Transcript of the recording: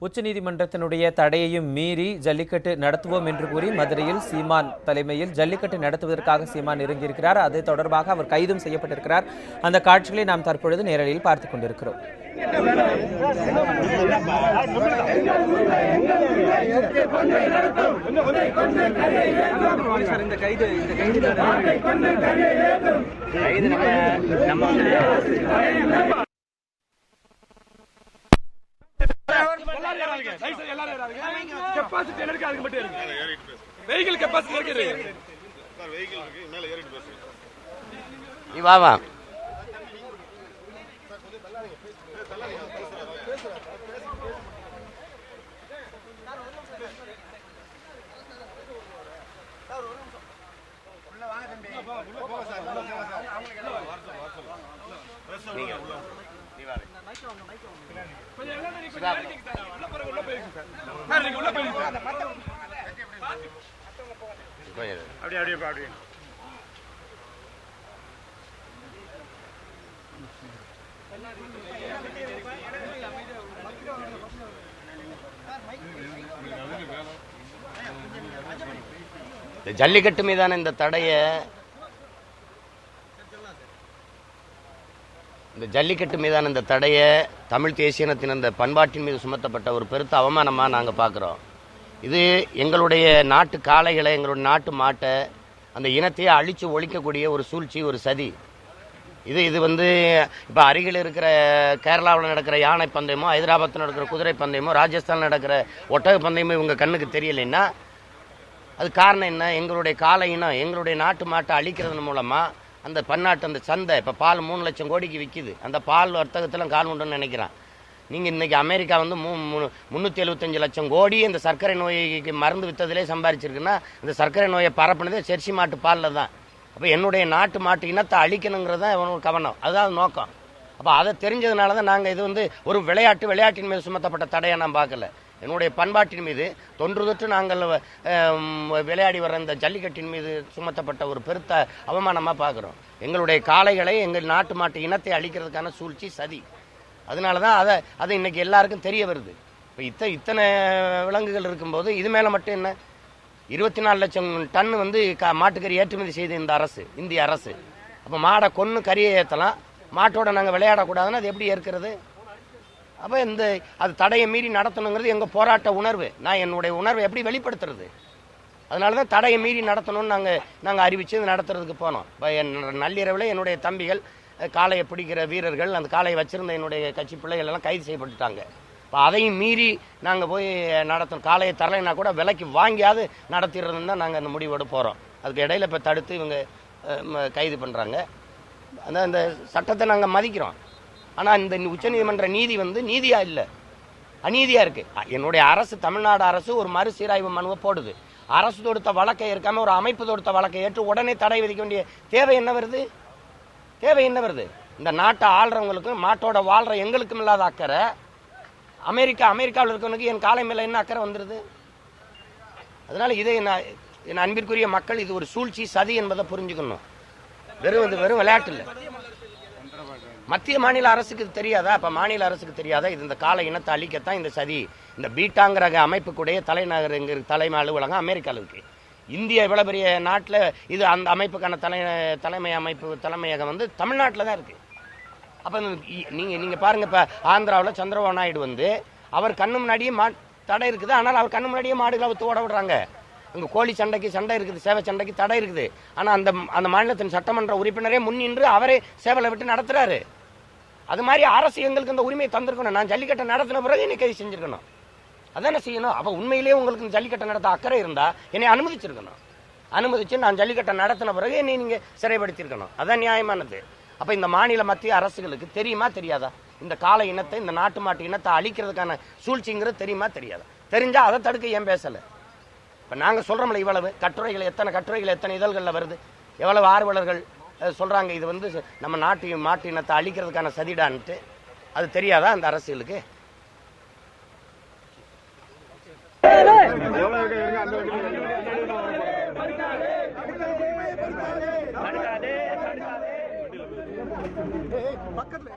உச்சநீதிமன்றத்தினுடைய தடையையும் மீறி ஜல்லிக்கட்டு நடத்துவோம் என்று கூறி மதுரையில் சீமான் தலைமையில் ஜல்லிக்கட்டு நடத்துவதற்காக சீமான் இறங்கியிருக்கிறார். அது தொடர்பாக அவர் கைதும் செய்யப்பட்டிருக்கிறார். அந்த காட்சிகளை நாம் தற்பொழுது நேரலையில் பார்த்துக் கொண்டிருக்கிறோம். ஜல்லிக்கட்டு மீதான இந்த தடையை தமிழ் தேசியனத்தின் அந்த பண்பாட்டின் மீது சுமத்தப்பட்ட ஒரு பெருத்த அவமானமாக நாங்கள் பார்க்குறோம். இது எங்களுடைய நாட்டு காளைகளை, எங்களுடைய நாட்டு மாட்டை, அந்த இனத்தையே அழித்து ஒழிக்கக்கூடிய ஒரு சூழ்ச்சி, ஒரு சதி. இது வந்து இப்போ அருகில் இருக்கிற கேரளாவில் நடக்கிற யானை பந்தயமோ, ஹைதராபாத்தில் நடக்கிற குதிரை பந்தயமோ, ராஜஸ்தானில் நடக்கிற ஒட்டக பந்தயமோ இவங்க கண்ணுக்கு தெரியலைன்னா அது காரணம் என்ன? எங்களுடைய காளை இனம், எங்களுடைய நாட்டு மாட்டை அழிக்கிறது மூலமாக அந்த பன்னாட்டு அந்த சந்தை இப்போ பால் 3 லட்சம் கோடிக்கு விற்கிது. அந்த பால் வர்த்தகத்தில் கால் உண்டுன்னு நினைக்கிறான். நீங்கள் இன்றைக்கி அமெரிக்கா வந்து 375 லட்சம் கோடி இந்த சர்க்கரை நோய்க்கு மருந்து விற்றதிலே சம்பாதிச்சிருக்குன்னா இந்த சர்க்கரை நோயை பரப்புனதே ஜெர்சி மாட்டு பாலில் தான். அப்போ என்னுடைய நாட்டு மாட்டு இனத்தை அழிக்கணுங்கிறது தான் இவனோட கவனம், அதுதான் நோக்கம். அப்போ அதை தெரிஞ்சதுனால தான் நாங்கள் இது வந்து ஒரு விளையாட்டின் மீது சுமத்தப்பட்ட தடையை நான் பார்க்கல. என்னுடைய பண்பாட்டின் மீது தொன்று நாங்கள் விளையாடி வர இந்த ஜல்லிக்கட்டின் மீது சுமத்தப்பட்ட ஒரு பெருத்த அவமானமாக பார்க்குறோம். எங்களுடைய காளைகளை, எங்கள் நாட்டு மாட்டு இனத்தை அழிக்கிறதுக்கான சூழ்ச்சி, சதி. அதனால தான் அதை இன்னைக்கு எல்லாருக்கும் தெரிய வருது. இப்போ இத்தனை விலங்குகள் இருக்கும்போது இது மேலே மட்டும் என்ன 24 லட்சம் டன் வந்து மாட்டுக்கறி ஏற்றுமதி செய்து இந்த அரசு, இந்திய அரசு. அப்போ மாடை கொன்று கறியை ஏற்றலாம், மாட்டோட நாங்கள் விளையாடக்கூடாதுன்னு அது எப்படி ஏற்கிறது? அப்போ அது தடையை மீறி நடத்தணுங்கிறது எங்கள் போராட்ட உணர்வு. நான் என்னுடைய உணர்வை எப்படி வெளிப்படுத்துறது? அதனால தான் தடையை மீறி நடத்தணும்னு நாங்கள் அறிவித்து நடத்துறதுக்கு போனோம். இப்போ நள்ளிரவில் என்னுடைய தம்பிகள், காளையை பிடிக்கிற வீரர்கள், அந்த காளையை வச்சிருந்த என்னுடைய கட்சி பிள்ளைகள் எல்லாம் கைது செய்யப்பட்டுட்டாங்க. இப்போ அதையும் மீறி நாங்கள் போய் நடத்தணும். காளையை தரலைன்னா கூட விலைக்கு வாங்கியாவது நடத்திடுறதுன்னு தான் நாங்கள் அந்த முடிவோடு போகிறோம். அதுக்கு இடையில இப்போ தடுத்து இவங்க கைது பண்ணுறாங்க. அந்த சட்டத்தை நாங்கள் மதிக்கிறோம். ஆனால் இந்த உச்சநீதிமன்ற நீதி வந்து நீதியாக இல்லை, அநீதியாக இருக்குது. என்னுடைய அரசு, தமிழ்நாடு அரசு ஒரு மறுசீராய்வு மனுவை போடுது. அரசு தொடுத்த வழக்கை ஏற்காம ஒரு அமைப்பு தொடுத்த வழக்கை ஏற்று உடனே தடை விதிக்க வேண்டிய தேவை என்ன வருது? இந்த நாட்டை ஆள்றவங்களுக்கும் மாட்டோட வாழ்ற எங்களுக்கும் இல்லாத அக்கறை அமெரிக்காவில் இருக்கவனுக்கு என் காலை மேல என்ன அக்கறை வந்துருது? அதனால இதை என் அன்பிற்குரிய மக்கள், இது ஒரு சூழ்ச்சி, சதி என்பதை புரிஞ்சுக்கணும். வெறும் விளையாட்டு இல்லை. மத்திய மாநில அரசுக்கு தெரியாதா? அப்ப மாநில அரசுக்கு தெரியாதா? இது இந்த கால இனத்தை அழிக்கத்தான் இந்த சதி. இந்த பீட்டாங்கிற அமைப்புக்குடைய தலைநகர் எங்க தலைமை அலுவலகம் அமெரிக்காவில் இருக்கு. இந்தியா இவ்வளவு பெரிய நாட்டில் இது அந்த அமைப்புக்கான தலைமையகம் வந்து தமிழ்நாட்டில் தான் இருக்கு. அப்ப நீங்க பாருங்க, இப்ப ஆந்திராவில் சந்திரபாபு நாயுடு வந்து அவர் கண்ணு முன்னாடியே தடை இருக்குது. ஆனால் அவர் கண்ணு முன்னாடியே மாடுகளை விட்டு ஓட விடுறாங்க. இங்க கோழி சண்டைக்கு சண்டை இருக்குது, சேவை சண்டைக்கு தடை இருக்குது. ஆனா அந்த மாநிலத்தின் சட்டமன்ற உறுப்பினரே முன்னின்று அவரே சேவலை விட்டு நடத்துறாரு. அது மாதிரி அரசு எங்களுக்கு இந்த உரிமையை தந்திருக்கணும். நான் ஜல்லிக்கட்டை நடத்தின பிறகு என்னை கைது செஞ்சிருக்கணும். அதான செய்யணும். அப்ப உண்மையிலேயே உங்களுக்கு ஜல்லிக்கட்டை நடத்த அக்கறை இருந்தா என்னை அனுமதிச்சு நான் ஜல்லிக்கட்டை நடத்தின பிறகு என்னை நீங்க சிறைப்படுத்திருக்கணும். அதான் நியாயமானது. அப்ப இந்த மாநில மத்திய அரசுகளுக்கு தெரியுமா தெரியாதா? இந்த கால இனத்தை, இந்த நாட்டு மாட்டு இனத்தை அழிக்கிறதுக்கான சூழ்ச்சிங்கிறது தெரியுமா தெரியாதா? தெரிஞ்சா அதை தடுக்க ஏன் பேசல? இப்ப நாங்க சொல்றோம்ல, இவ்வளவு கட்டுரைகள், எத்தனை இதழ்கள்ல வருது, எவ்வளவு ஆர்வலர்கள் சொல்றாங்க இது வந்து நம்ம மாட்டு இனத்தை அழிக்கிறதுக்கான சதிடான்ட்டு. அது தெரியாதா அந்த அரசியலுக்கு? பக்கத்துல